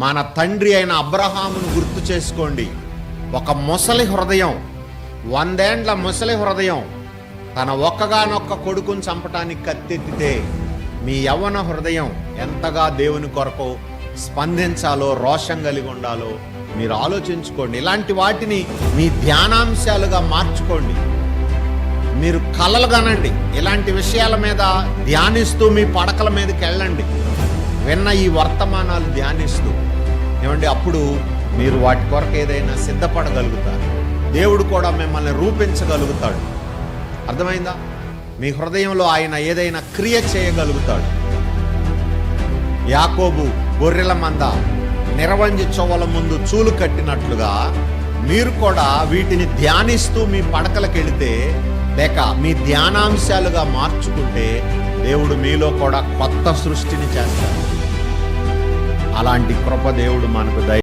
మన తండ్రి అయిన అబ్రహామును గుర్తు చేసుకోండి. ఒక ముసలి హృదయం, 100 ఏండ్ల ముసలి హృదయం తన ఒక్కగానొక్క కొడుకుని చంపటానికి కత్తెత్తితే మీ యవ్వన హృదయం ఎంతగా దేవుని కొరకు స్పందించాలో, రోషం కలిగి ఉండాలో మీరు ఆలోచించుకోండి. ఇలాంటి వాటిని మీ ధ్యానాంశాలుగా మార్చుకోండి. మీరు కలలు కనండి. ఇలాంటి విషయాల మీద ధ్యానిస్తూ మీ పడకల మీదకి వెళ్ళండి. విన్న ఈ వర్తమానాలు ధ్యానిస్తూ ఏమండి, అప్పుడు మీరు వాటి కొరకు ఏదైనా సిద్ధపడగలుగుతారు. దేవుడు కూడా మిమ్మల్ని రూపించగలుగుతాడు. అర్థమైందా? మీ హృదయంలో ఆయన ఏదైనా క్రియ చేయగలుగుతాడు. యాకోబు గొర్రెల మంద నిరవంజి చొవ్వల ముందు చూలు కట్టినట్లుగా మీరు కూడా వీటిని ధ్యానిస్తూ మీ పడకలకు వెళితే, లేక మీ ధ్యానాంశాలుగా మార్చుకుంటే దేవుడు మీలో కూడా కొత్త సృష్టిని చేస్తాడు. అలాంటి కృప దేవుడు మనకు